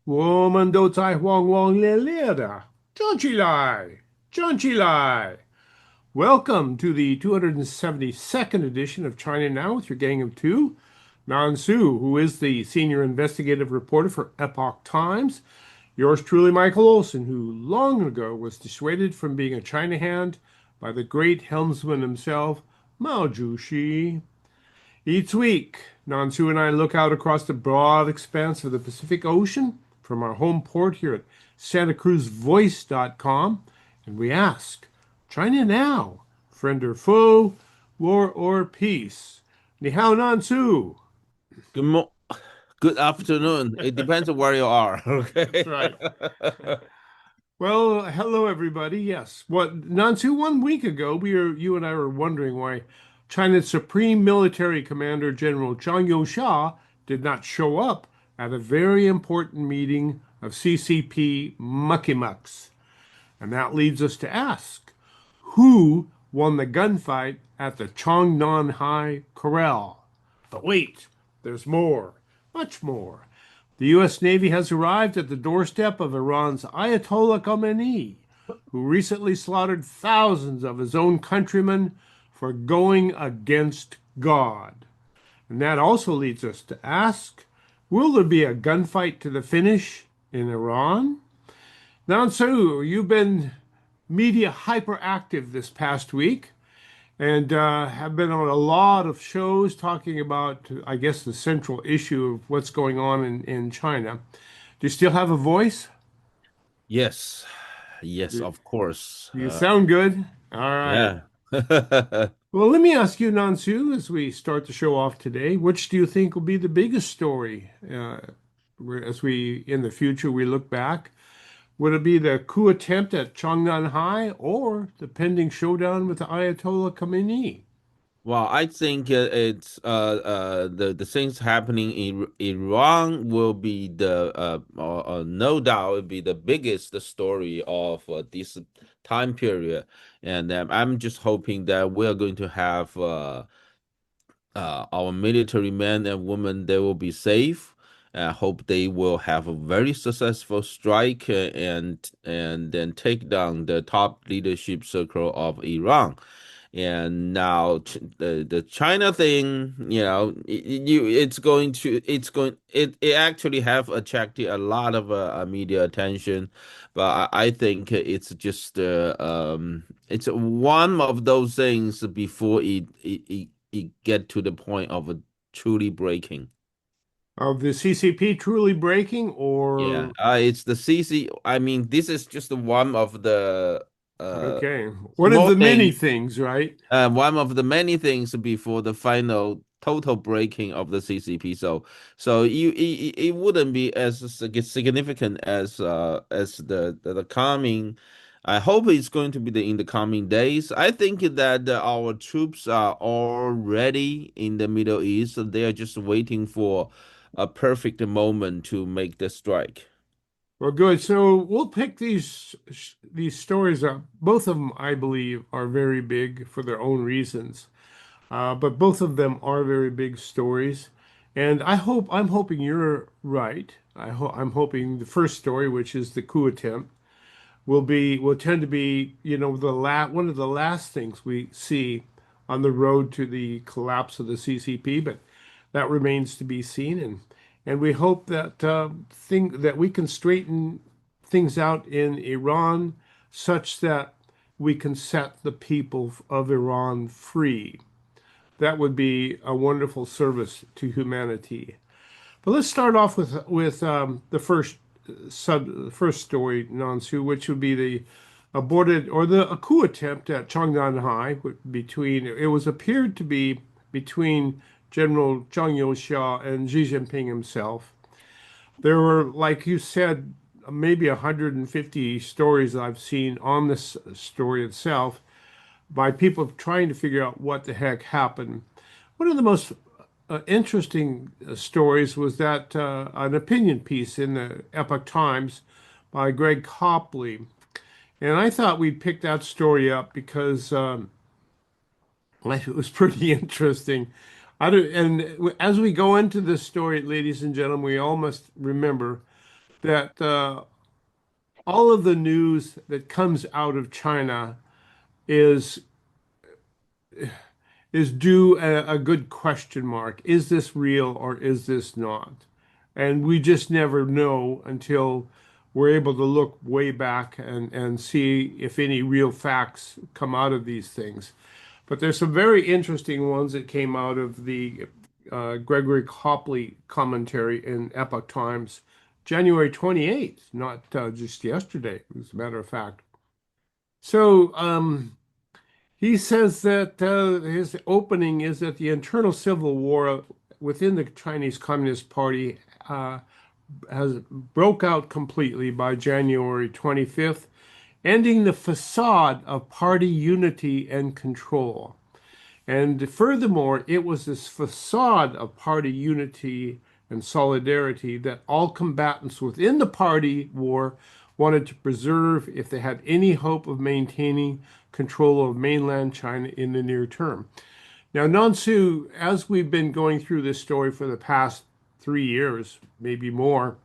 我们都在轰轰烈烈的站起来，站起来。Welcome to the 272nd edition of China Now with your gang of two. Nan Su, who is the senior investigative reporter for Epoch Times. Yours truly, Michael Olson, who long ago was dissuaded from being a China hand by the great helmsman himself, Mao Zedong. Each week, Nansu and I look out across the broad expanse of the Pacific Ocean from our home port here at SantaCruzVoice.com, and we ask, China now, friend or foe, war or peace? Ni hao, Nansu. Good mo good afternoon. It depends on where you are. That's Okay. right. Well, hello everybody. Yes. What Nansu, 1 week ago, you and I were wondering why China's Supreme Military Commander General Zhang did not show up at a very important meeting of CCP Mucky Mucks. And that leads us to ask, who won the gunfight at the Zhongnanhai Corral? But wait, there's more, much more. The U.S. Navy has arrived at the doorstep of Iran's Ayatollah Khamenei, who recently slaughtered thousands of his own countrymen for going against God. And that also leads us to ask, will there be a gunfight to the finish in Iran? Nansu, you've been media hyperactive this past week and have been on a lot of shows talking about, I guess, the central issue of what's going on in China. Do you still have a voice? Yes. Yes, Do of course. you sound good? All right. Yeah. Well, let me ask you, Nansu, as we start the show off today, which do you think will be the biggest story as we, in the future, we look back? Would it be the coup attempt at Zhongnanhai or the pending showdown with the Ayatollah Khamenei? Well, I think it's the things happening in Iran will be the no doubt will be the biggest story of this time period, and I'm just hoping that we're going to have our military men and women, they will be safe. I hope they will have a very successful strike and then take down the top leadership circle of Iran. And now the China thing, it actually have attracted a lot of media attention, but I think it's one of those things before it get to the point of truly breaking. Of the CCP truly breaking, Yeah, or it's the CC. I mean, this is just one of the uh okay, one of small the many things, things, right? one of the many things before the final total breaking of the CCP. So it wouldn't be as significant as the coming. I hope it's going to be in the coming days. I think that our troops are already in the Middle East. So they are just waiting for a perfect moment to make the strike. Well, good. So we'll pick these stories up. Both of them, I believe, are very big for their own reasons. But both of them are very big stories. And I'm hoping you're right. I'm hoping the first story, which is the coup attempt, will tend to be, one of the last things we see on the road to the collapse of the CCP. But that remains to be seen, and we hope that that we can straighten things out in Iran such that we can set the people of Iran free. That would be a wonderful service to humanity. But let's start off with the first story, Nansu, which would be the aborted or the a coup attempt at Chang'an between it was appeared to be between General Zhang Youxia and Xi Jinping himself. There were, like you said, maybe 150 stories I've seen on this story itself by people trying to figure out what the heck happened. One of the most interesting stories was that an opinion piece in the Epoch Times by Greg Copley. And I thought we'd pick that story up because it was pretty interesting. I do, and as we go into this story, ladies and gentlemen, we all must remember that all of the news that comes out of China is is due a good question mark. Is this real or is this not? And we just never know until we're able to look way back and see if any real facts come out of these things. But there's some very interesting ones that came out of the Gregory Copley commentary in Epoch Times, January 28th, not just yesterday, as a matter of fact. So, he says that his opening is that the internal civil war within the Chinese Communist Party has broke out completely by January 25th, ending the facade of party unity and control. And furthermore, it was this facade of party unity and solidarity that all combatants within the party war wanted to preserve if they had any hope of maintaining control of mainland China in the near term. Now, Nansu, as we've been going through this story for the past 3 years, maybe more,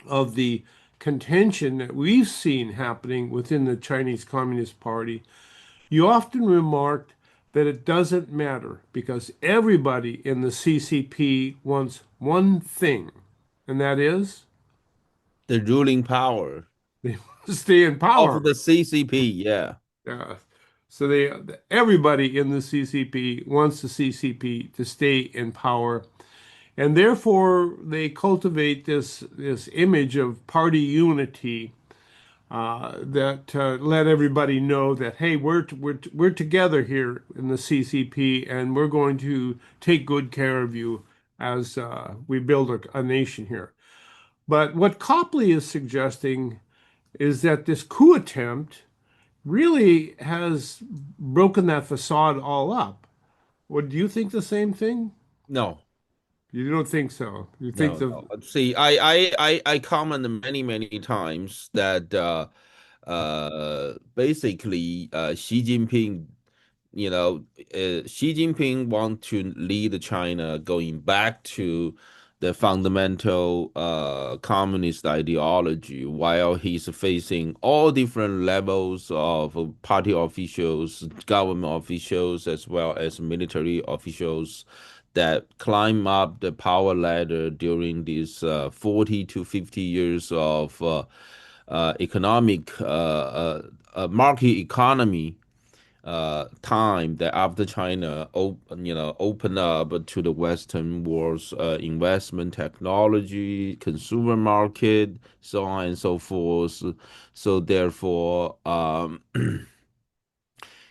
of the contention that we've seen happening within the Chinese Communist Party, you often remarked that it doesn't matter because everybody in the CCP wants one thing, and that is The ruling power they want to stay in of power. the CCP. Yeah. Yeah. So everybody in the CCP wants the CCP to stay in power, and therefore they cultivate this image of party unity that let everybody know that hey, we're together here in the CCP, and we're going to take good care of you as we build a nation here. But what Copley is suggesting is that this coup attempt really has broken that facade all up. What do you think the same thing? No. You don't think so. You think No, the no. See, I commented many times that basically Xi Jinping, Xi Jinping want to lead China going back to the fundamental communist ideology while he's facing all different levels of party officials, government officials, as well as military officials that climb up the power ladder during these 40 to 50 years of economic market economy time that after China open up to the Western world's investment technology, consumer market, so on and so forth. So therefore,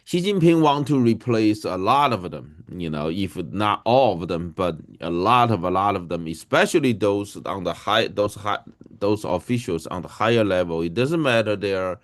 Xi Jinping want to replace a lot of them, if not all of them, but a lot of them, especially those on the those officials on the higher level. It doesn't matter they're,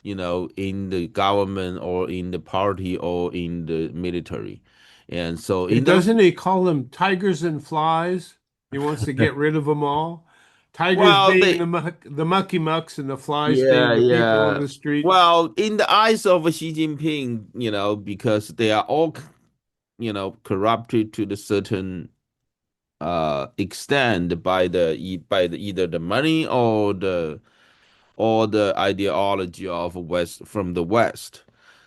in the government or in the party or in the military. And so in the doesn't he call them tigers and flies? He wants to get rid of them all. Tigers well, being they the mucky mucks and the flies being yeah, the people on yeah. the street. Well, in the eyes of Xi Jinping, because they are all, corrupted to the certain extend by the either the money or the ideology of West from the West.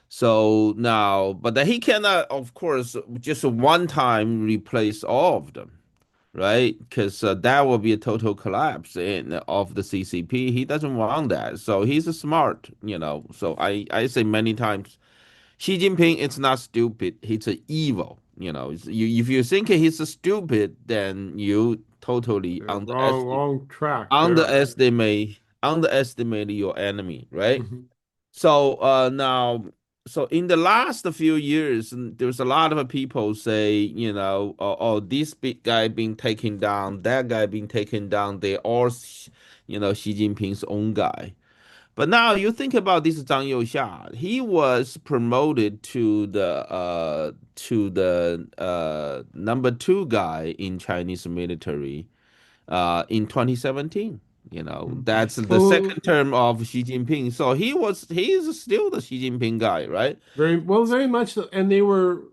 So now, but then he cannot, of course, just one time replace all of them, right? Because that will be a total collapse of the CCP. He doesn't want that. So he's a smart, So I say many times Xi Jinping is not stupid. He's a evil. If you think he's a stupid, then you totally Yeah, wrong track there. underestimate your enemy, right? Mhm. So now, so in the last few years, there's a lot of people say, oh, this big guy being taken down, that guy being taken down. They all, Xi Jinping's own guy. But now you think about this Zhang Youxia. He was promoted to the number two guy in Chinese military in 2017. That's the Well, second term of Xi Jinping. So he is still the Xi Jinping guy, right? very much so. And they were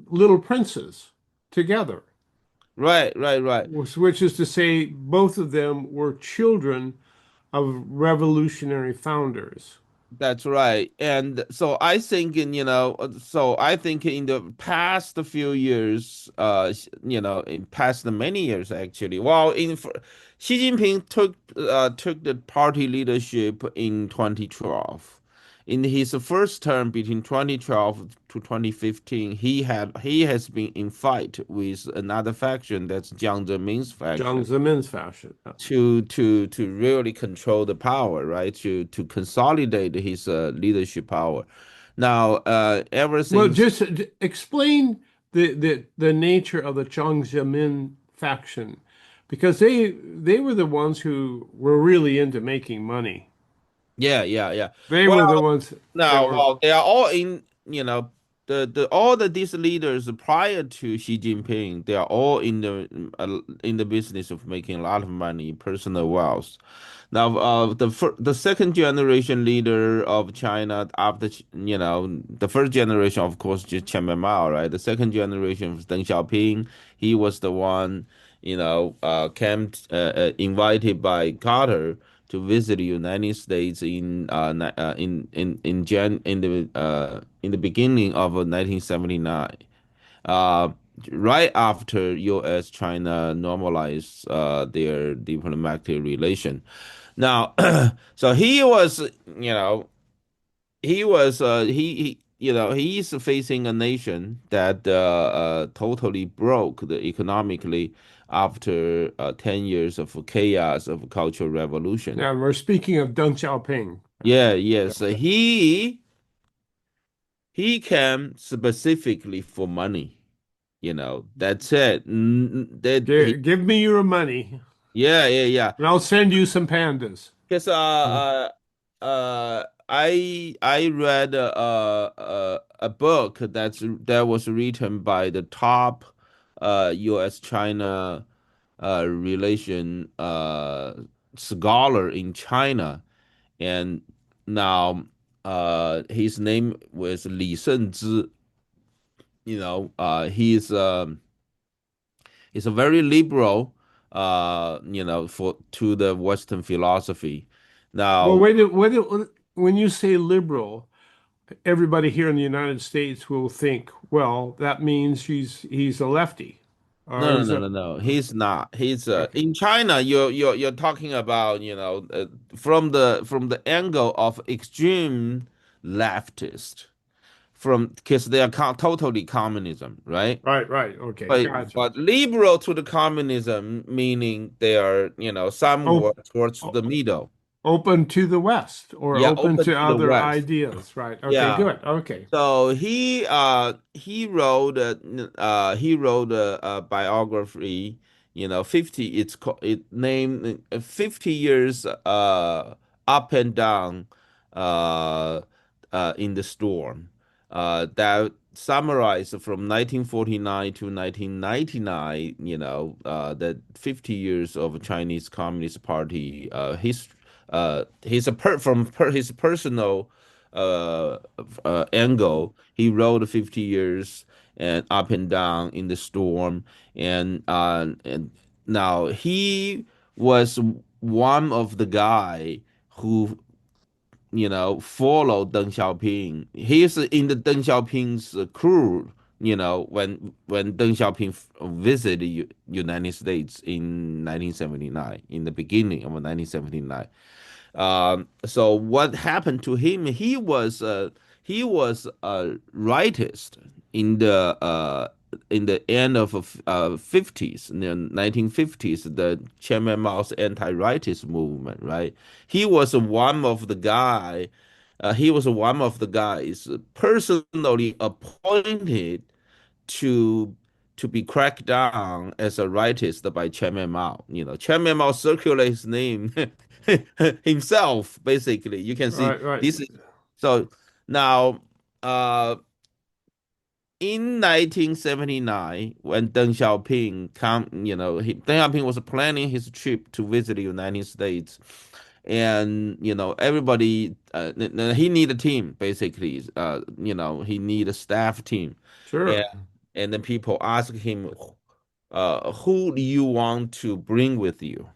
little princes. together, Right, right, right. which is to say, both of them were children of revolutionary founders. That's right. And so I think I think in the past few years, in past many years actually, Xi Jinping took the party leadership in 2012. In his first term between 2012 to 2015, he has been in fight with another faction, that's Jiang Zemin's Jiang faction, Zemin's fashion. to really control the power, right? To consolidate his leadership power. Now, ever Well, since just explain the nature of the Jiang Zemin faction, because they were the ones who were really into making money. yeah, yeah, yeah. They Well, were the ones that now, were they are all in, the all the these leaders prior to Xi Jinping, they are all in the business of making a lot of money, personal wealth. Now, the second generation leader of China after, the first generation, of course, just Chairman Mao, right? The second generation was Deng Xiaoping. He was the one, invited by Carter to visit the United States in the beginning of 1979, uh, right after U.S. China normalized their diplomatic relation. Now, so you know, he's facing a nation that totally broke economically after 10 years of chaos of cultural revolution. now we're speaking of Deng Xiaoping. Yeah, Yeah. yes, he came specifically for money. That's it. Give me your money, Yeah, yeah, yeah. and I'll send you some pandas. Because I read a book that was written by the top U.S. China relation scholar in China, and now his name was Li Shenzhi. He's a very liberal, for to the Western philosophy. Well, Now, when you say liberal, everybody here in the United States will think, well, that means he's a lefty, or no, no, is no, that no, no. He's not. He's okay? in China. You're talking about, from the angle of extreme leftist, from because they are totally communism, right? Right, right. Okay, But gotcha. but liberal to the communism, meaning they are, somewhat Op towards o- the middle. Open to the West or Yeah, open open to to the other West. ideas. Right. Okay, Yeah. good. Okay. So he wrote a biography, 50, it named 50 years up and down uh in the storm, that summarized from 1949 to 1999, that 50 years of Chinese Communist Party, his his personal uh, angle. He rode 50 years and up and down in the storm, and now he was one of the guy who, followed Deng Xiaoping. He's in the Deng Xiaoping's crew. When Deng Xiaoping visited the United States in 1979, in the beginning of 1979. So what happened to him? He was a rightist in the end of 50s, in the 1950s, the Chairman Mao's anti-rightist movement, right? He was one of the guy. He was one of the guys personally appointed to to be cracked down as a rightist by Chairman Mao. Chairman Mao circulates his name himself. Basically, you can see Right, right. this is so now. In 1979, when Deng Xiaoping Deng Xiaoping was planning his trip to visit the United States, and everybody, he need a team basically. He need a staff team, Sure. and then people ask him, who do you want to bring with you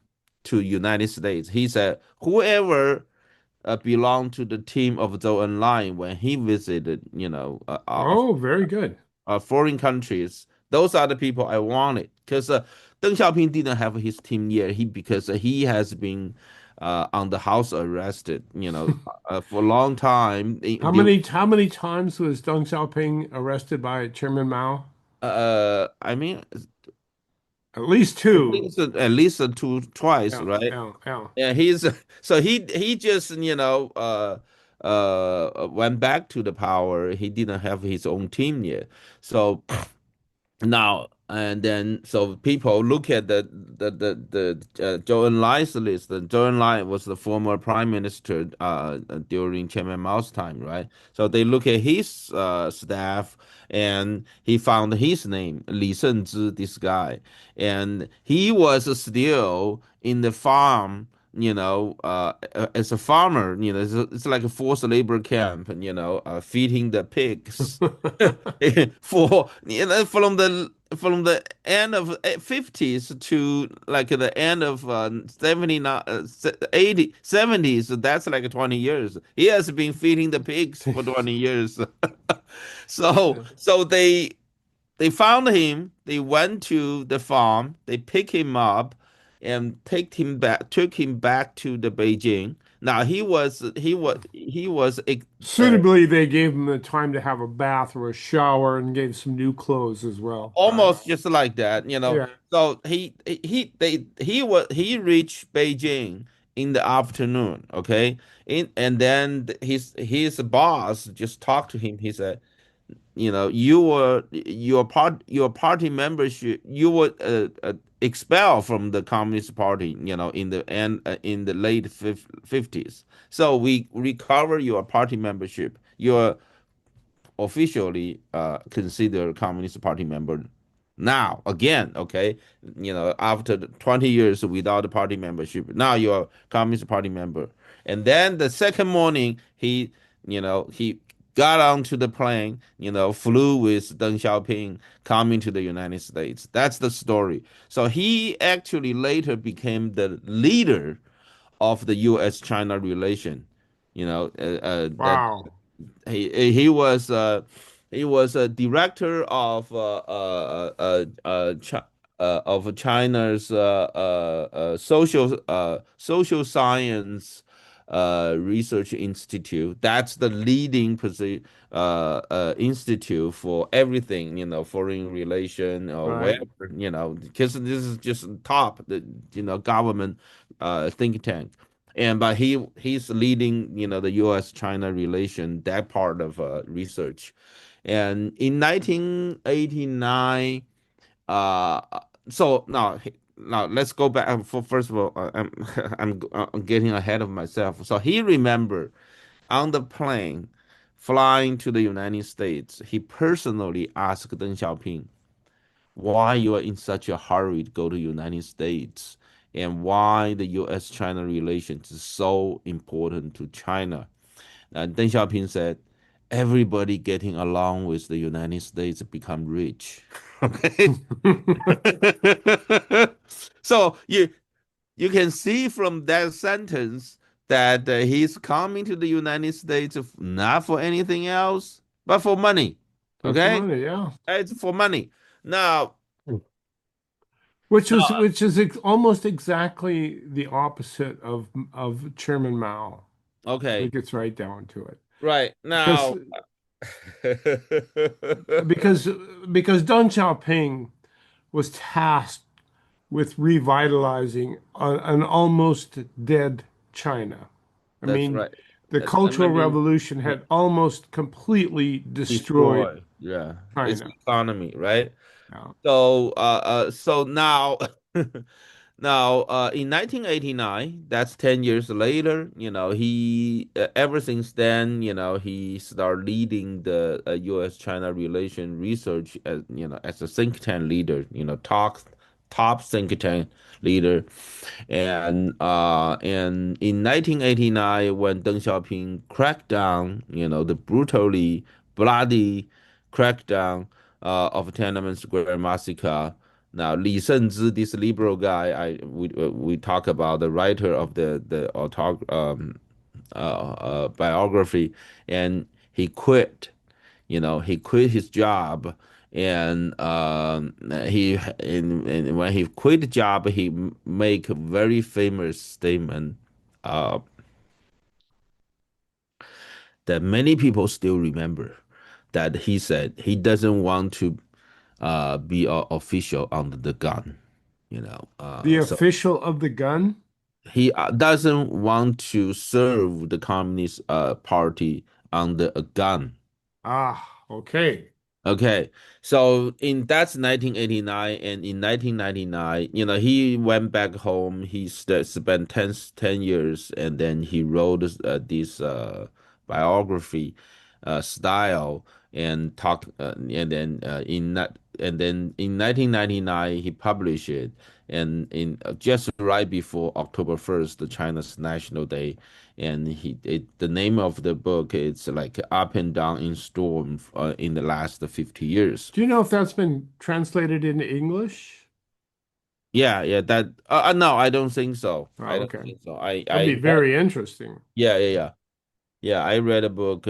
to United States? He said, whoever belonged to the team of Zhou Enlai when he visited, Oh, very good. foreign countries. Those are the people I wanted because Deng Xiaoping didn't have his team yet. Because he has been on the house arrested, for a long time. How many times was Deng Xiaoping arrested by Chairman Mao? I mean, At least two. at least two twice, Yeah, right? yeah, yeah. Yeah, he's so he just went back to the power. He didn't have his own team yet, so now and then so people look at the Zhou Enlai's list. The Zhou Enlai was the former prime minister during Chairman Mao's time, right? So they look at his staff and he found his name, Li Shenzhi, this guy, and he was still in the farm. As a farmer, it's like a forced labor camp, feeding the pigs for from the end of 50s to like the end of 79 80 70s. That's like 20 years. He has been feeding the pigs for 20 years. So they found him, they went to the farm, they picked him up and took him back to the Beijing. Now he was Suitably, they gave him the time to have a bath or a shower and gave some new clothes as well, right? almost just like that. Yeah. So he reached Beijing in the afternoon, okay? And then his boss just talked to him. He said, your party membership, you were expelled from the Communist Party, in the late 50s. So we recover your party membership. You're officially considered Communist Party member now again, okay? After 20 years without the party membership, now you're a Communist Party member. And then the second morning, he got onto the plane, flew with Deng Xiaoping coming to the United States. That's the story. So he actually later became the leader of the U.S.-China relation. That Wow. he was a director of China's social science research institute. That's the leading institute for everything, foreign relation or Right. whatever, because this is just top the government think tank. But he's leading, the U.S. China relation, that part of research. And in 1989, uh, so now let's go back. First of all, I'm getting ahead of myself. So he remembered on the plane flying to the United States, he personally asked Deng Xiaoping why you are in such a hurry to go to United States and why the U.S.-China relations is so important to China. And Deng Xiaoping said, everybody getting along with the United States become rich. Okay. So you can see from that sentence that he's coming to the United States not for anything else, but for money. But for Okay? money, yeah. It's for money. Now, Which is almost exactly the opposite of Chairman Mao. If it okay, gets right down to it. right Because now, because because Deng Xiaoping was tasked with revitalizing an almost dead China. I that's mean, right. the I Cultural mean, Revolution had almost completely destroyed destroy, yeah, its China. economy, right? Yeah. So now, now, in 1989, that's 10 years later, he ever since then, he started leading the U.S.-China relation research as a think tank leader, top think tank leader. And in 1989, when Deng Xiaoping cracked down, the brutally bloody crackdown of Tiananmen Square massacre. Now, Li Shenzhi, this liberal guy, we talk about the writer of the biography, and he quit. He quit his job, and and when he quit the job, he make a very famous statement uh, that many people still remember. That he said he doesn't want to be an official under the gun. The So official of the gun? he doesn't want to serve the Communist Party under a gun. Ah, okay. Okay, so in that's 1989, and in 1999, he went back home. He spent 10 years, and then he wrote this biography style and talk, and then in 1999 he published it, and in just right before October 1st, the China's National Day, and the name of the book is like Up and Down in Storm in the last 50 years. Do you know if that's been translated into English? Yeah, yeah, that no, I don't think so. I Oh, don't okay. think so. I That'd I be read, very interesting. yeah, yeah, yeah. Yeah, I read a book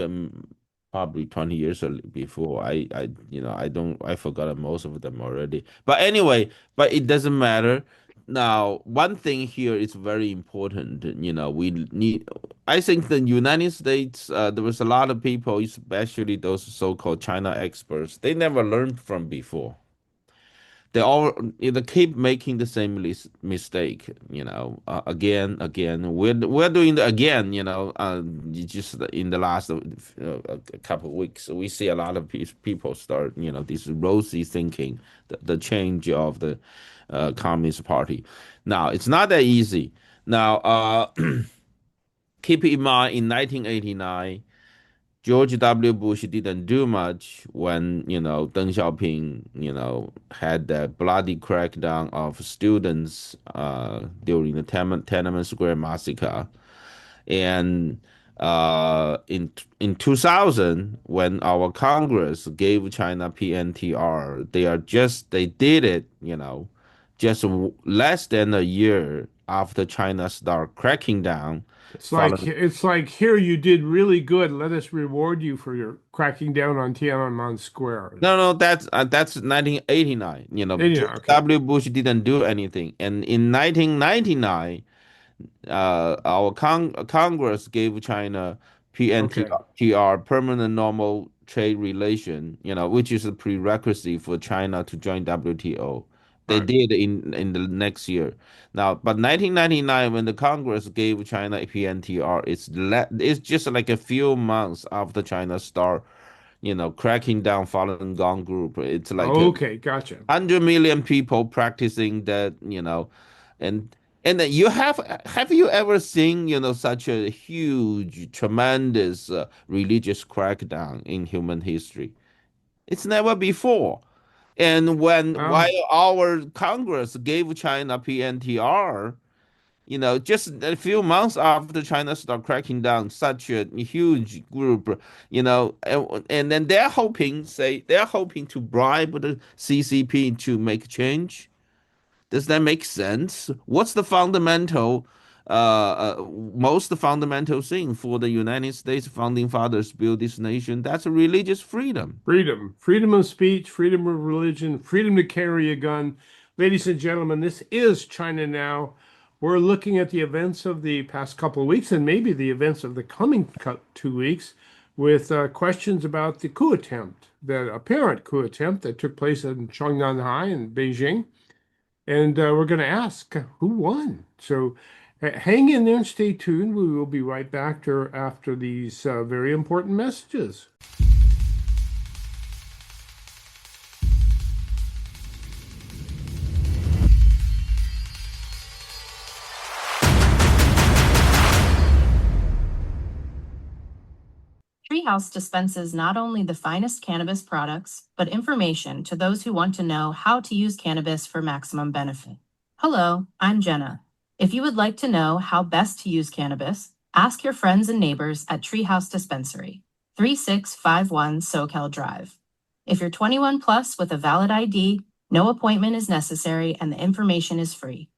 probably 20 years before. I forgot most of them already. But anyway, but it doesn't matter. Now, one thing here is very important. We need, I think the United States, there was a lot of people, especially those so-called China experts, they never learned from before. They keep making the same mistake, again. We're doing the again, just in the last couple of weeks, we see a lot of people start, this rosy thinking, the change of the Communist Party. Now, it's not that easy. Now, keep in mind, in 1989. George W. Bush didn't do much when, Deng Xiaoping, had that bloody crackdown of students during the Tiananmen Square massacre. And in 2000, when our Congress gave China PNTR, they did it, just less than a year after China started cracking down. Following It's like here you did really good. Let us reward you for your cracking down on Tiananmen Square. No, no, that's 1989. George Okay. W. Bush didn't do anything, and in 1999, our Congress gave China Okay. PNTR, permanent normal trade relation, which is a prerequisite for China to join WTO. They Right. did in the next year. Now, but 1999, when the Congress gave China a PNTR, it's just like a few months after China start, cracking down Falun Gong group. It's like Okay, gotcha. 100 million people practicing that, and then have you ever seen, such a huge, tremendous religious crackdown in human history? It's never before. And while Well, our Congress gave China PNTR, just a few months after China started cracking down such a huge group, and then they're hoping to bribe the CCP to make change. Does that make sense? What's the most fundamental thing for the United States founding fathers build this nation? That's religious freedom. freedom, freedom of speech, freedom of religion, freedom to carry a gun. Ladies and gentlemen, this is China Now. We're looking at the events of the past couple of weeks and maybe the events of the coming 2 weeks with questions about the coup attempt, the apparent coup attempt that took place in Zhongnanhai in Beijing. And we're going to ask who won. So hang in there and stay tuned. We will be right back after these very important messages. Treehouse dispenses not only the finest cannabis products, but information to those who want to know how to use cannabis for maximum benefit. Hello, I'm Jenna. If you would like to know how best to use cannabis, ask your friends and neighbors at Treehouse Dispensary, 3651 SoCal Drive. If you're 21 plus with a valid ID, no appointment is necessary and the information is free.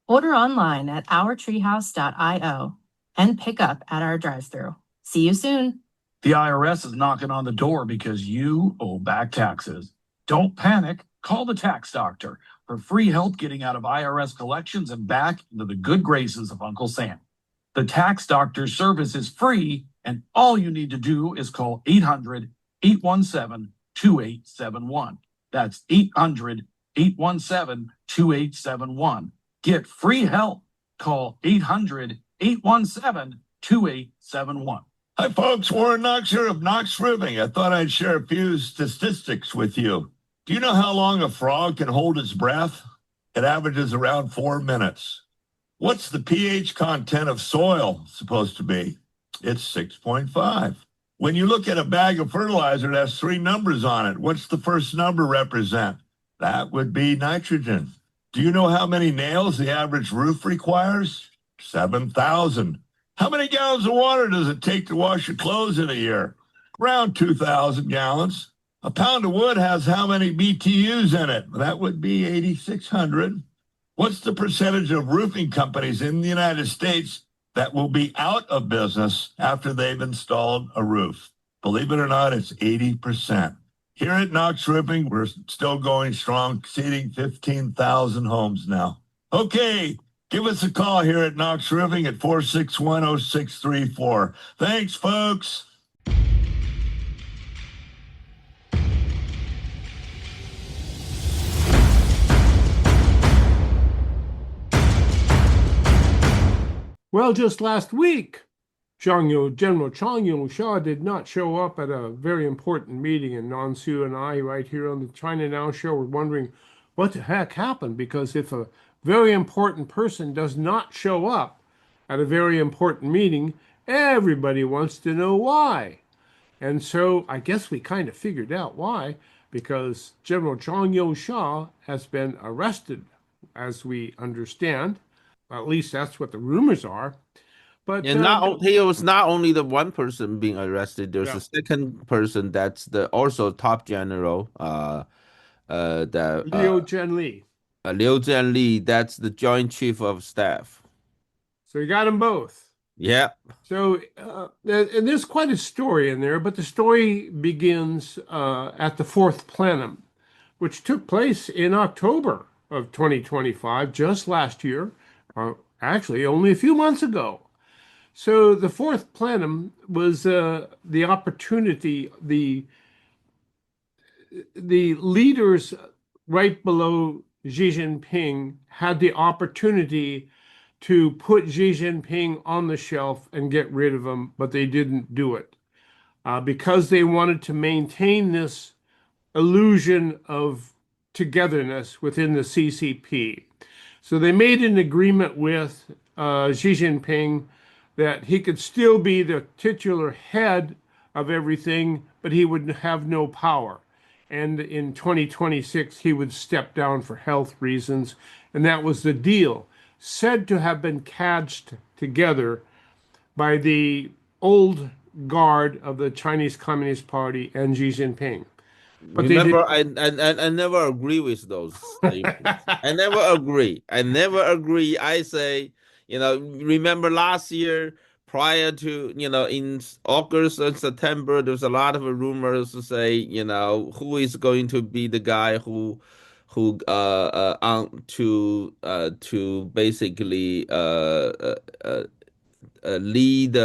Order online at ourtreehouse.io and pick up at our drive-thru. See you soon. The IRS is knocking on the door because you owe back taxes. Don't panic. Call the tax doctor for free help getting out of IRS collections and back into the good graces of Uncle Sam. The tax doctor's service is free, and all you need to do is call 800-817-2871. That's 800-817-2871. Get free help. Call 800-817-2871. Hi, folks. Warren Knox here of Knox Ribbing. I thought I'd share a few statistics with you. Do you know how long a frog can hold its breath? It averages around 4 minutes. What's the pH content of soil supposed to be? It's 6.5. When you look at a bag of fertilizer, it has 3 numbers on it. What's the first number represent? That would be nitrogen. Do you know how many nails the average roof requires? 7,000. How many gallons of water does it take to wash your clothes in a year? Around 2,000 gallons. A pound of wood has how many BTUs in it? That would be 8,600. What's the percentage of roofing companies in the United States that will be out of business after they've installed a roof? Believe it or not, it's 80%. Here at Knox Roofing, we're still going strong, exceeding 15,000 homes now. Okay, give us a call here at Knox Roofing at 461-0634. Thanks, folks. Well, just last week, General Zhongnanhai did not show up at a very important meeting, and Nansu and I, right here on the China Now show, were wondering what the heck happened, because if a very important person does not show up at a very important meeting, everybody wants to know why. And so I guess we kind of figured out why, because General Zhongnanhai has been arrested, as we understand. At least that's what the rumors are. But And he was not only the one person being arrested. There's yeah, a second person that's the also top general, that Liu Zhenli. Liu Zhenli. That's the Joint Chief of Staff. So you got them both. Yeah. So and there's quite a story in there, but the story begins at the fourth plenum, which took place in October of 2025, just last year, actually only a few months ago. So the fourth plenum was the opportunity, the leaders right below Xi Jinping had the opportunity to put Xi Jinping on the shelf and get rid of him, but they didn't do it because they wanted to maintain this illusion of togetherness within the CCP. So they made an agreement with Xi Jinping that he could still be the titular head of everything, but he would have no power. And in 2026, he would step down for health reasons. And that was the deal, said to have been cadged together by the old guard of the Chinese Communist Party and Xi Jinping. But they Remember, did. I never agree with those statements. I never agree. I never agree. I say, remember last year, prior to, in August and September, there was a lot of rumors to say, who is going to be the guy who on to basically lead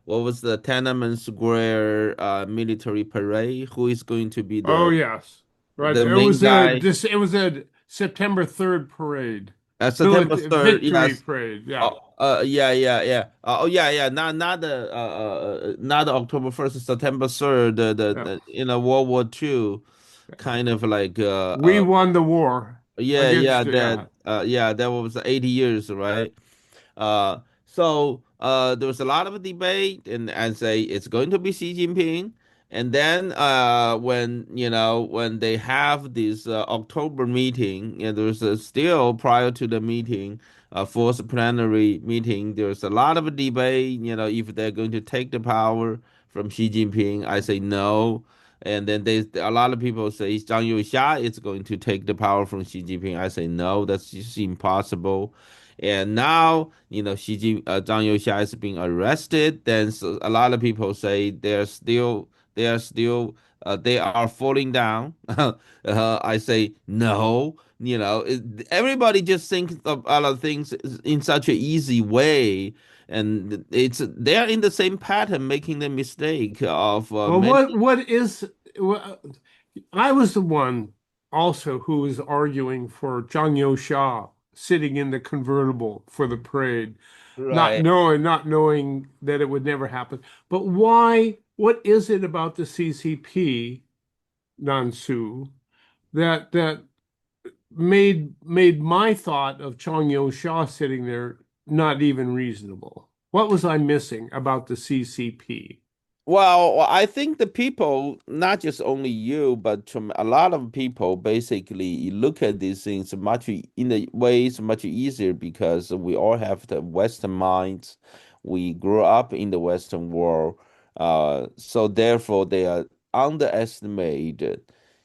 what was the Tiananmen Square military parade? Who is going to be Oh the yes, right. the It main was a guy? this. It was a September 3rd parade, September 3rd, victory yes. parade. Yeah. Oh, yeah, yeah, yeah. Oh, yeah, yeah. Not the October 1st, September 3rd. Yeah. World War II, kind of like We won the war yeah, against. Yeah. that was 80 years, right? So there was a lot of debate, and say it's going to be Xi Jinping. And then when they have this October meeting, there's still prior to the meeting, fourth plenary meeting, there's a lot of debate. If they're going to take the power from Xi Jinping, I say no. And then a lot of people say Zhang Youxia is going to take the power from Xi Jinping. I say no, that's just impossible. And now, Zhang Youxia is being arrested. Then so a lot of people say they are falling down. I say no. Everybody just thinks of a lot of things in such an easy way, and they're in the same pattern, making the mistake of Well, many. what is what, I was the one also who was arguing for Zhang Youxia sitting in the convertible for the parade, Right. not knowing that it would never happen. But why? What is it about the CCP, Nansu, that made my thought of Zhang Youxia sitting there not even reasonable? What was I missing about the CCP? Well, I think the people, not just only you, but a lot of people, basically look at these things in the ways much easier because we all have the Western minds. We grew up in the Western world, so therefore they are underestimated,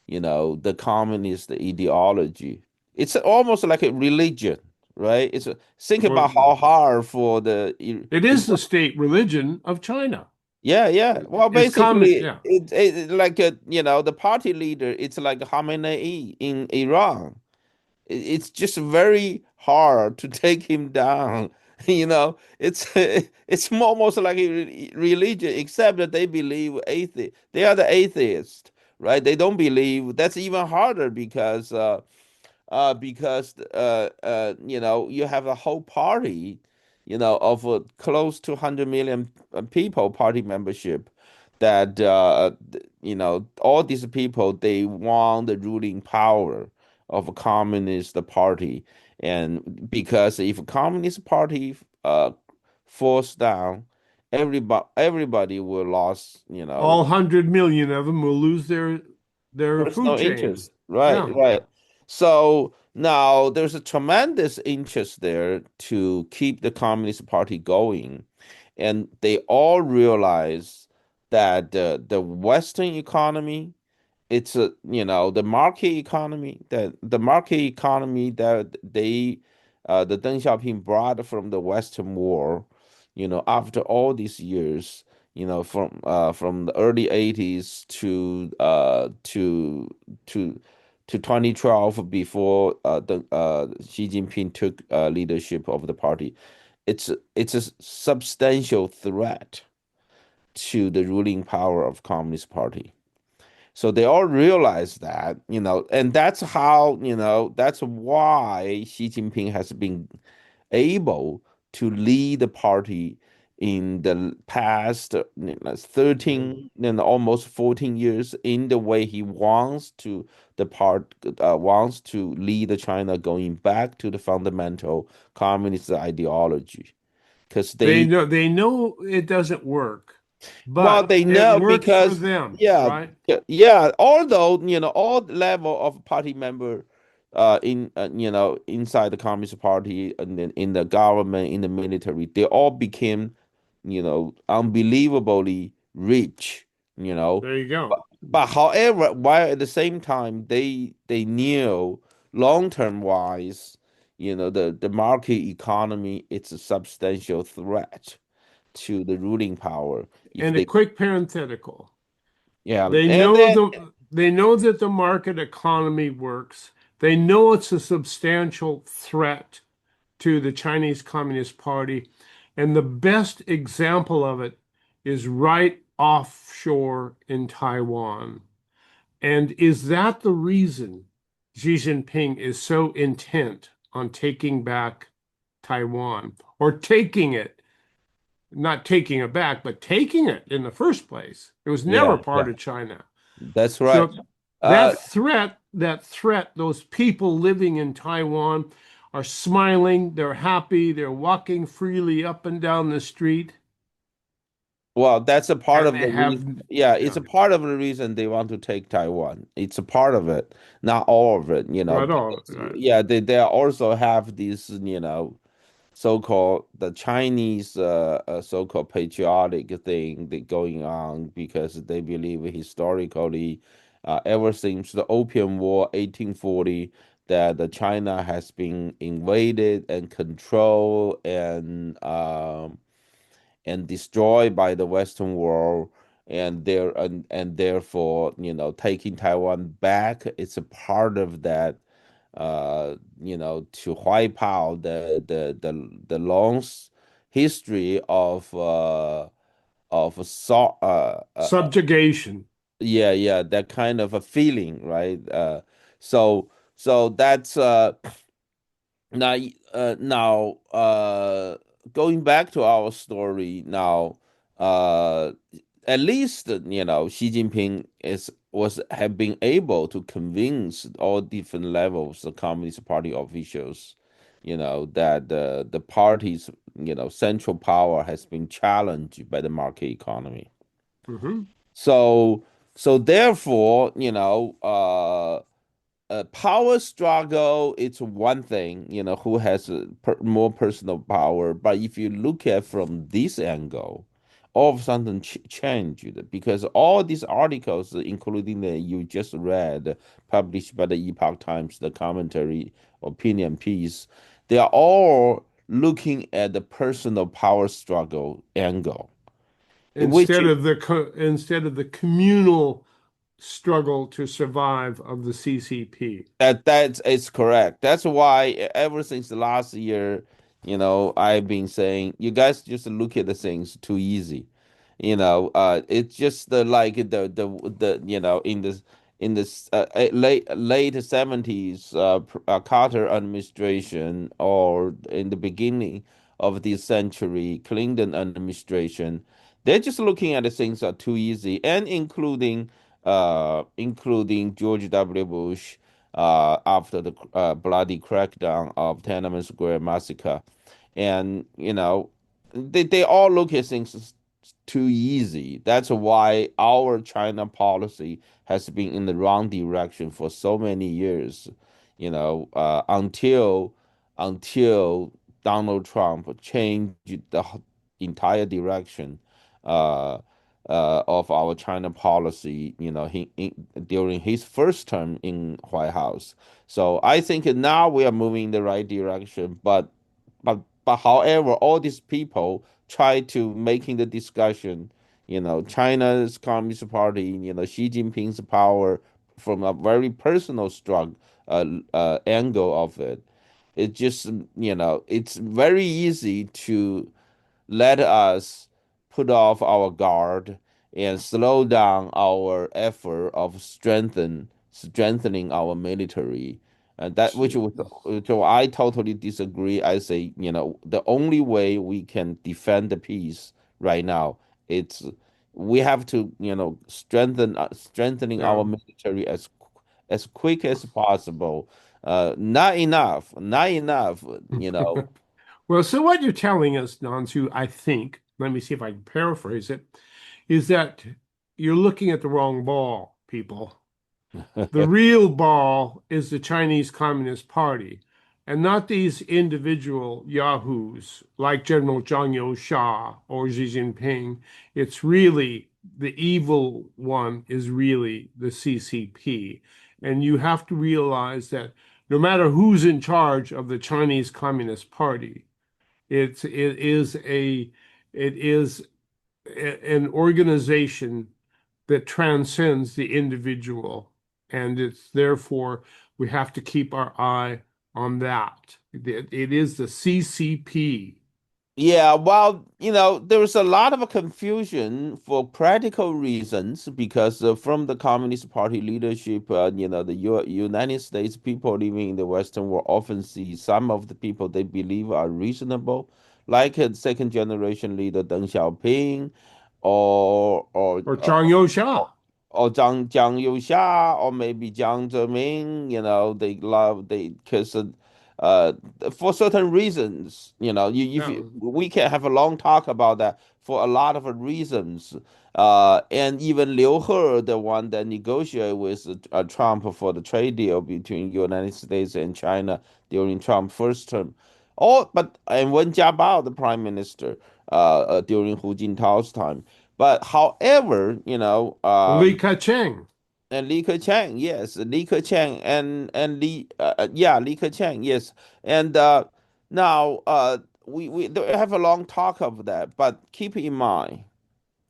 the communist ideology. It's almost like a religion, right? Think about how Well, hard for it is the state religion of China. yeah, yeah. Well, It's common, basically, yeah. it like the party leader. It's like Khamenei in Iran. It's just very hard to take him down. It's almost like a religion, except that they believe atheist. They are the atheists, right? They don't believe. That's even harder because you have a whole party, of close to 100 million people party membership that all these people they want the ruling power of a communist party, and because if a communist party falls down, everybody will lose, All 100 million of them will lose their food personal chain. interest. Right, Yeah. right. So now there's a tremendous interest there to keep the Communist Party going. And they all realize that the Western economy, it's the market economy that the Deng Xiaoping brought from the Western world, after all these years, from the early 80s to 2012, before the Xi Jinping took leadership of the party. It's a substantial threat to the ruling power of Communist Party. So they all realize that, and that's why Xi Jinping has been able to lead the party in the past 13 and almost 14 years in the way he wants to lead China going back to the fundamental communist ideology, because They know it doesn't work, well, but they it know works for because them, yeah, right? yeah. Although all level of party member, inside the Communist Party and then in the government, in the military, they all became, unbelievably rich. You know, There you go. but however, while at the same time they knew long term wise, the market economy, it's a substantial threat to the ruling power if And a they. quick parenthetical. Yeah, They and know then that the market economy works. They know it's a substantial threat to the Chinese Communist Party. And the best example of it is right offshore in Taiwan. And is that the reason Xi Jinping is so intent on taking back Taiwan, or taking it, not taking it back, but taking it in the first place? It was never yeah, part yeah, of China. that's right. So Uh, that threat, those people living in Taiwan are smiling, they're happy, they're walking freely up and down the street, well, that's a part and of they the have, reason. Yeah, it's yeah, a part of the reason they want to take Taiwan. It's a part of it, not all of it. not all, Because, right. yeah, they also have these, so-called the Chinese so-called patriotic thing that going on because they believe historically, ever since the Opium War 1840, that China has been invaded and controlled and destroyed by the Western world, and therefore, taking Taiwan back, it's a part of that, to wipe out the long history of Subjugation. yeah, yeah, that kind of a feeling, right? So that's now, going back to our story now, uh, at least Xi Jinping is was have been able to convince all different levels of Communist Party officials, that the party's central power has been challenged by the market economy. Hmm. So therefore, power struggle, it's one thing, who has more personal power. But if you look at from this angle, all of a sudden changed because all these articles, including the you just read, published by the Epoch Times, the commentary opinion piece, they are all looking at the personal power struggle angle, which Instead of the communal struggle to survive of the CCP. that's it's correct. That's why ever since the last year, I've been saying you guys just look at the things too easy. It's just the in this late 70s, Carter administration, or in the beginning of this century Clinton administration, they're just looking at the things are too easy, and including George W. Bush, after the bloody crackdown of Tiananmen Square massacre, and they all look at things as too easy. That's why our China policy has been in the wrong direction for so many years, until Donald Trump changed the entire direction uh, of our China policy. During his first term in White House. So I think now we are moving in the right direction, but however, all these people try to making the discussion, China's Communist Party, Xi Jinping's power from a very personal struggle angle of it. It just, it's very easy to let us put off our guard and slow down our effort of strengthening our military. And that so I totally disagree. I say, the only way we can defend the peace right now, it's we have to, strengthening our Yeah. military as quick as possible. Not enough. Well, so what you're telling us, Nansu, I think, let me see if I can paraphrase it, is that you're looking at the wrong ball, people. The real ball is the Chinese Communist Party, and not these individual yahoos like General Zhang Youxia or Xi Jinping. It's really the evil one is really the CCP. And you have to realize that no matter who's in charge of the Chinese Communist Party, it is an organization that transcends the individual, and it's therefore we have to keep our eye on that. It is the CCP. Yeah, well, there was a lot of confusion for practical reasons because from the Communist Party leadership, the United States people living in the Western world often see some of the people they believe are reasonable, like a second generation leader Deng Xiaoping, or or Or uh, Zhang Youxia. or Jiang Youxia, or maybe Jiang Zemin. They love they because uh, for certain reasons, if Yeah. we can have a long talk about that for a lot of reasons. And even Liu He, the one that negotiated with Trump for the trade deal between United States and China during Trump's first term, All but and Wen Jiabao, the prime minister, during Hu Jintao's time. But however, Li Ka-cheng. and Li Keqiang, yes, Li Keqiang and Li Keqiang, yes, and now we don't have a long talk of that, but keep in mind,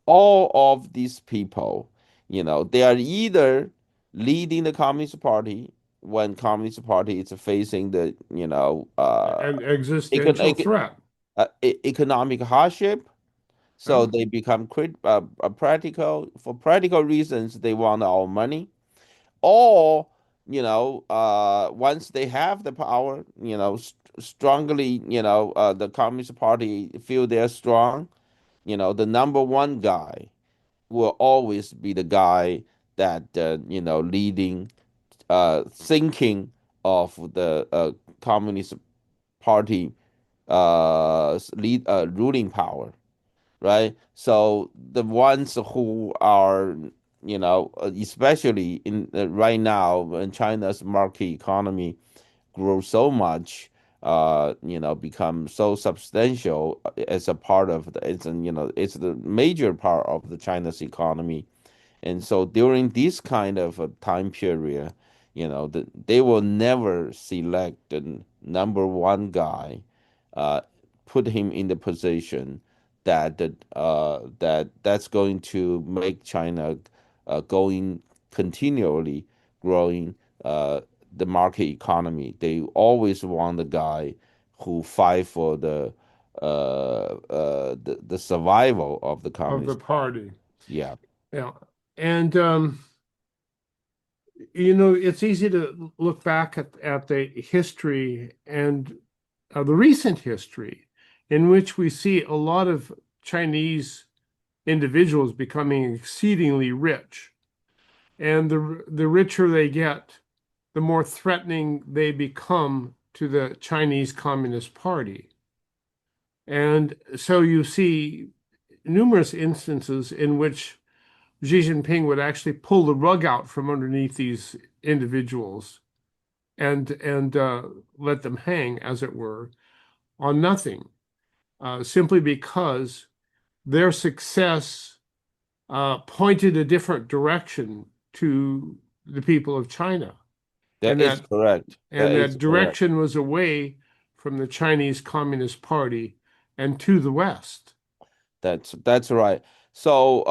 all of these people, they are either leading the Communist Party when Communist Party is facing the An econ existential ec threat. economic hardship, so Yeah. they become practical for practical reasons. They want our money, or once they have the power, strongly, the Communist Party feel they're strong, the number one guy will always be the guy that leading, thinking of the Communist Party ruling power, right? So the ones who are, especially in right now when China's market economy grows so much, become so substantial as a part of it's the major part of the China's economy. And so during this kind of a time period, they will never select the number one guy, uh, put him in the position that's going to make China going continually growing the market economy. They always want the guy who fight for the survival of the Of the Communist Party. party. Yeah. Yeah. And it's easy to look back at the history and the recent history in which we see a lot of Chinese individuals becoming exceedingly rich. And the richer they get, the more threatening they become to the Chinese Communist Party. And so you see numerous instances in which Xi Jinping would actually pull the rug out from underneath these individuals and let them hang, as it were, on nothing, simply because their success pointed a different direction to the people of China, That and is that correct. That and is that correct. direction was away from the Chinese Communist Party and to the West. That's right. So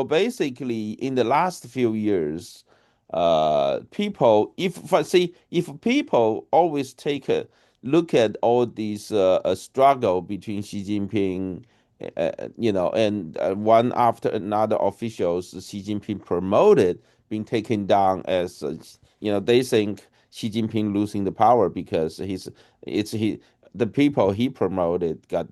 basically, in the last few years, people, if people always take a look at all these struggle between Xi Jinping, and one after another officials Xi Jinping promoted being taken down as, they think Xi Jinping losing the power because the people he promoted got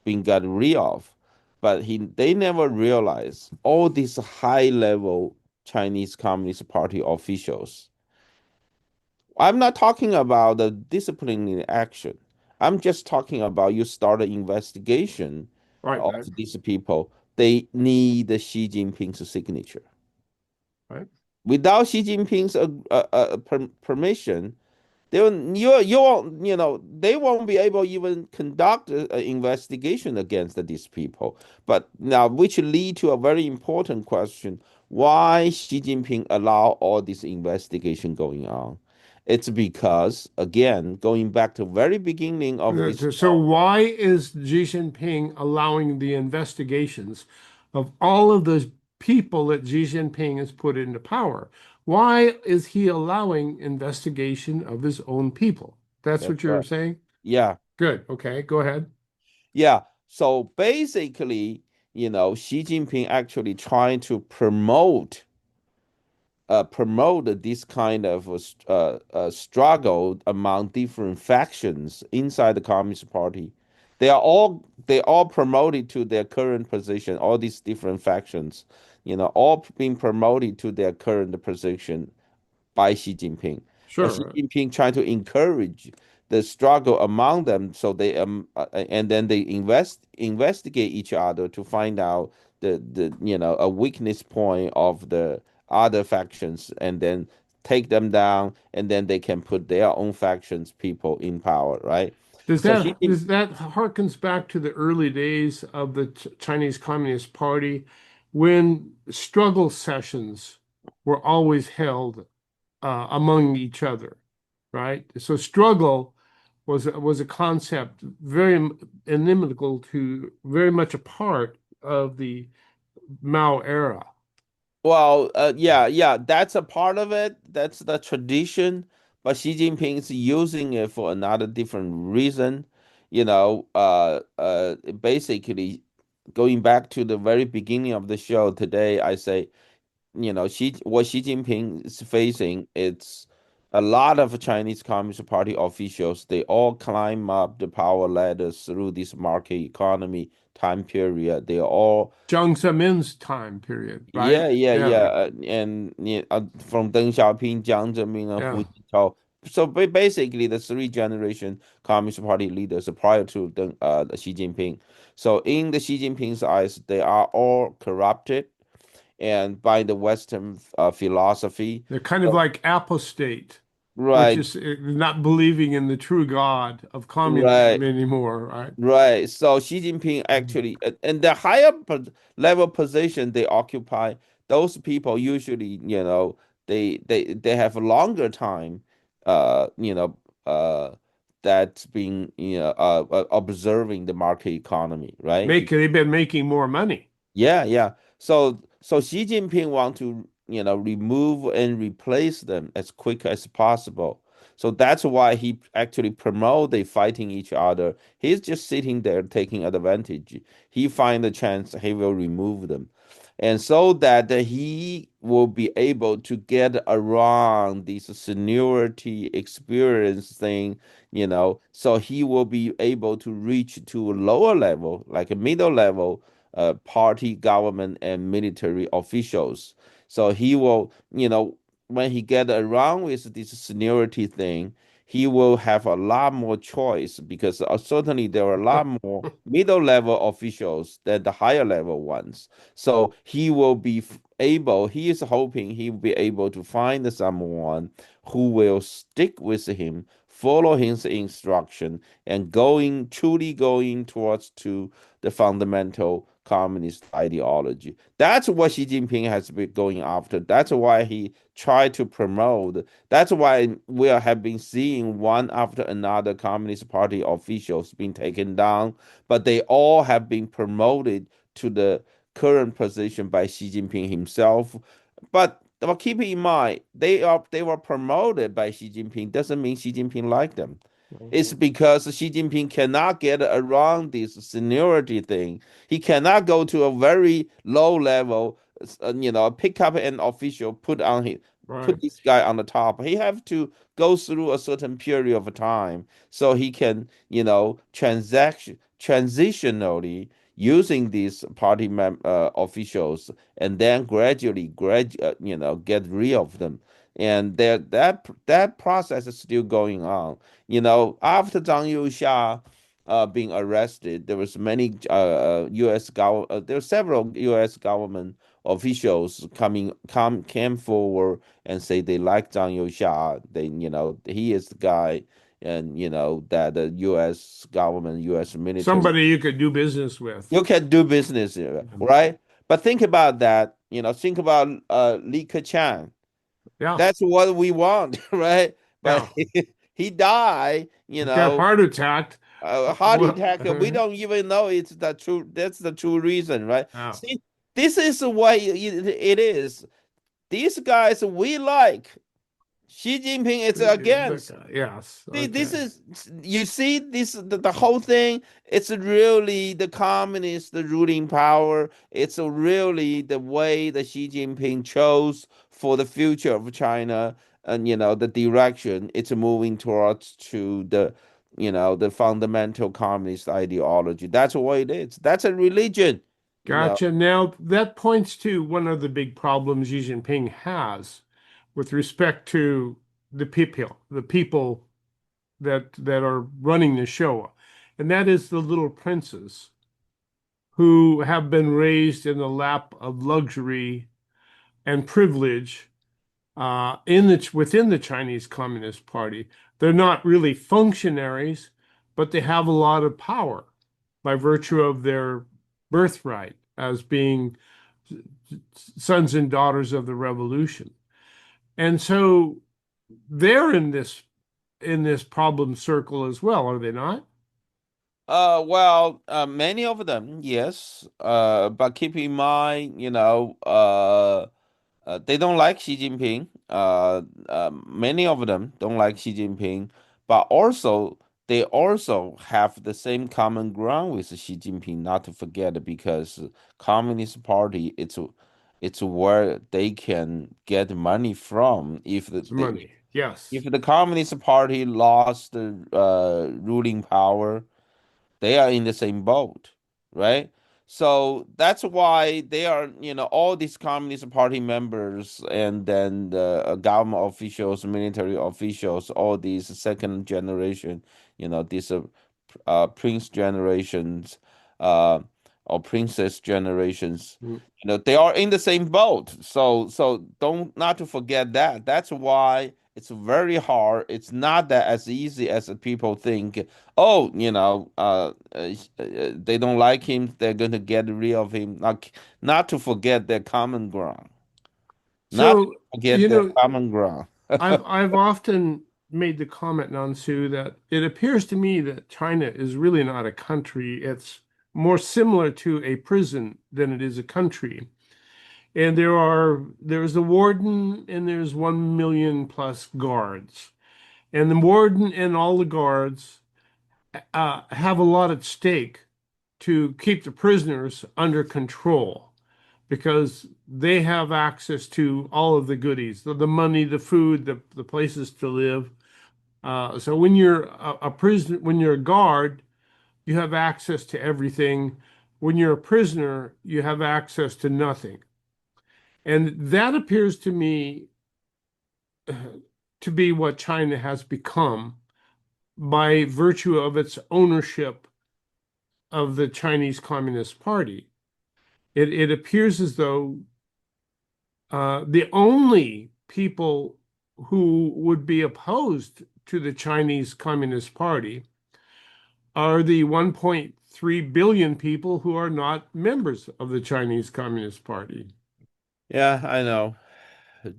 rid of, but they never realized all these high level Chinese Communist Party officials. I'm not talking about the disciplining action. I'm just talking about you start an investigation Right, of these people. They need the Xi Jinping's signature. right. Without Xi Jinping's permission, you won't, they won't be able even conduct an investigation against these people. But now, which lead to a very important question: why Xi Jinping allow all this investigation going on? It's because, again, going back to very beginning of this So show, why is Xi Jinping allowing the investigations of all of those people that Xi Jinping has put into power? Why is he allowing investigation of his own people? That's that's what you're right. saying? Yeah, Good. Okay, go ahead. yeah. So basically, Xi Jinping actually trying to promote this kind of struggle among different factions inside the Communist Party. They all promoted to their current position. All these different factions, all being promoted to their current position by Xi Jinping. But Xi Sure. Jinping trying to encourage the struggle among them, so and then they investigate each other to find out the a weakness point of the other factions, and then take them down, and then they can put their own factions people in power, right? Does So Xi that harkens back to the early days of the Chinese Communist Party when struggle sessions were always held among each other, right? So struggle was a concept very inimical to very much a part of the Mao era. Well, yeah, that's a part of it. That's the tradition. But Xi Jinping is using it for another different reason. Basically, going back to the very beginning of the show today, I say, what Xi Jinping is facing, it's a lot of Chinese Communist Party officials. They all climb up the power ladders through this market economy time period. They are all Jiang Zemin's time period, right? yeah, yeah, yeah, Yeah, and yeah, from Deng Xiaoping, Jiang Zemin, and yeah. Hu Jintao. So basically, the three generation Communist Party leaders prior to Xi Jinping. So in the Xi Jinping's eyes, they are all corrupted and by the Western philosophy. They're kind of So, like apostate, which right, is not believing in the true God of communism right. anymore, right? Right. So Xi Jinping Mhm. actually, and the higher level position they occupy, those people usually, they have a longer time, uh, you know, uh, that's being, observing the market economy, right? They've been making more money. Yeah, yeah. So Xi Jinping want to, remove and replace them as quick as possible. So that's why he actually promote they fighting each other. He's just sitting there taking advantage. He find a chance, he will remove them. And so that he will be able to get around this seniority experience thing, so he will be able to reach to a lower level, like a middle level party, government, and military officials. So he will, when he get around with this seniority thing, he will have a lot more choice because certainly there are a lot more middle level officials than the higher level ones. So he will be able, he is hoping he will be able to find someone who will stick with him, follow his instruction, and truly going towards to the fundamental communist ideology. That's what Xi Jinping has been going after. That's why he tried to promote. That's why have been seeing one after another Communist Party officials being taken down, but they all have been promoted to the current position by Xi Jinping himself. But keep in mind, they were promoted by Xi Jinping. Doesn't mean Xi Jinping liked them. It's because Xi Jinping cannot get around this seniority thing. He cannot go to a very low level, pick up an official, Right. put this guy on the top. He have to go through a certain period of time so he can, transitionally using these party officials and then gradually, get rid of them. And that process is still going on. After Zhang Youxia being arrested, there was many there were several U.S. government officials came forward and say they like Zhang Youxia. He is the guy, and that the U.S. government, U.S. military, Somebody you could do business with. you can do business, right? But think about that. Think about Li Keqiang. Yeah, That's what we want, right? But yeah. he died, He got heart attacked. a heart Well, attack. We don't even know it's the true. That's the true reason, right? yeah. See, this is what it is. These guys we like. Xi Jinping is against. Yes. See, this Okay. is you see this the whole thing. It's really the communist, the ruling power. It's really the way that Xi Jinping chose for the future of China, and the direction it's moving towards to the fundamental communist ideology. That's what it is. That's a religion. You know. Gotcha. Now that points to one of the big problems Xi Jinping has with respect to the people that are running the show, and that is the little princes who have been raised in the lap of luxury and privilege within the Chinese Communist Party. They're not really functionaries, but they have a lot of power by virtue of their birthright as being sons and daughters of the revolution. And so they're in this problem circle as well, are they not? Well, many of them, yes. But keep in mind, they don't like Xi Jinping. Many of them don't like Xi Jinping, but also they also have the same common ground with Xi Jinping. Not to forget, because Communist Party, it's where they can get money from. It's money. If Yes. the Communist Party lost the ruling power, they are in the same boat, right? So that's why they are, all these Communist Party members and then the government officials, military officials, all these second generation, these prince generations, uh, or princess generations, Mm. they are in the same boat. So don't not to forget that. That's why it's very hard. It's not that as easy as people think. Oh, they don't like him. They're going to get rid of him. Not to forget their common ground. Not to So, forget their common ground. I've often made the comment, Nansu, that it appears to me that China is really not a country. It's more similar to a prison than it is a country. And there's a warden and there's 1 million plus guards. And the warden and all the guards have a lot at stake to keep the prisoners under control because they have access to all of the goodies, the money, the food, the places to live. So when you're a prisoner, when you're a guard, you have access to everything. When you're a prisoner, you have access to nothing. And that appears to me to be what China has become by virtue of its ownership of the Chinese Communist Party. It appears as though the only people who would be opposed to the Chinese Communist Party are the 1.3 billion people who are not members of the Chinese Communist Party. Yeah, I know.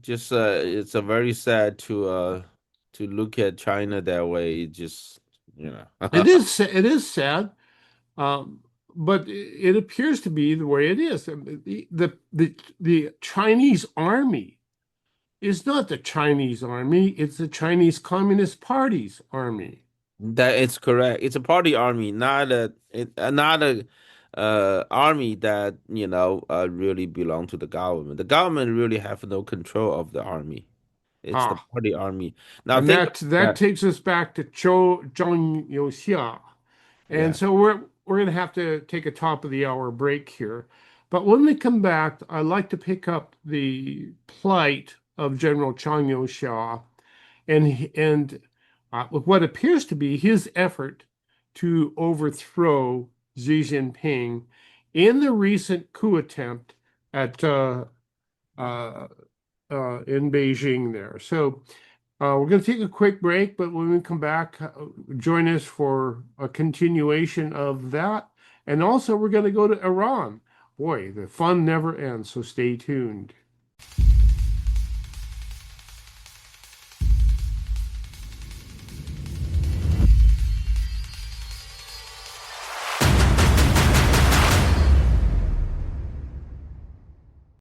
Just it's a very sad to look at China that way. It just It is sad, um, but it appears to be the way it is. The Chinese army is not the Chinese army; it's the Chinese Communist Party's army. That it's correct. It's a party army, not a army that really belong to the government. The government really have no control of the army. It's the Ah, party army. Now and think that about takes us back to Zhongnanhai. And yeah. so we're going to have to take a top of the hour break here. But when we come back, I'd like to pick up the plight of General Chang Yo-xia and what appears to be his effort to overthrow Xi Jinping in the recent coup attempt at uh, in Beijing there. So we're going to take a quick break, but when we come back, join us for a continuation of that. And also, we're going to go to Iran. Boy, the fun never ends, so stay tuned.